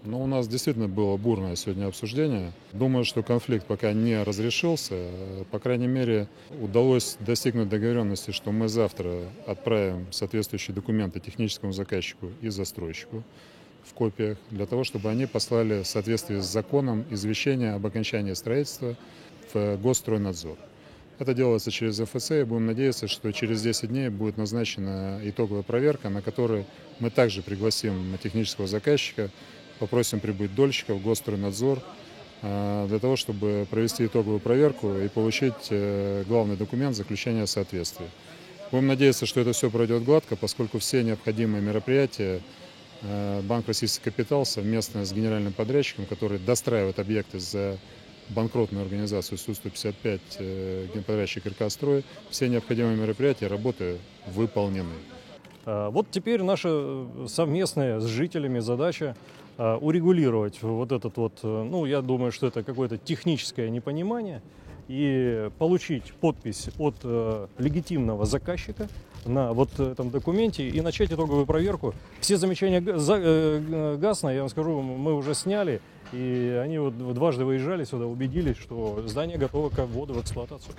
Ну, у нас действительно было бурное сегодня обсуждение. Думаю, что конфликт пока не разрешился. По крайней мере, удалось достигнуть договоренности, что мы завтра отправим соответствующие документы техническому заказчику и застройщику в копиях, для того, чтобы они послали в соответствии с законом извещение об окончании строительства в Госстройнадзор. Это делается через ФС, и будем надеяться, что через 10 дней будет назначена итоговая проверка, на которой мы также пригласим технического заказчика, попросим прибыть дольщиков, Госстройнадзор, для того, чтобы провести итоговую проверку и получить главный документ заключения соответствия. Будем надеяться, что это все пройдет гладко, поскольку все необходимые мероприятия Банк «Российский капитал» совместно с генеральным подрядчиком, который достраивает объекты за банкротную организацию Су-155, генподрядчик «РК-Строй», все необходимые мероприятия, работы выполнены. Вот теперь наша совместная с жителями задача урегулировать вот этот вот, ну, я думаю, что это какое-то техническое непонимание, и получить подпись от легитимного заказчика на вот этом документе и начать итоговую проверку. Все замечания ГАСНа, я вам скажу, мы уже сняли, и они вот дважды выезжали сюда, убедились, что здание готово к вводу в эксплуатацию.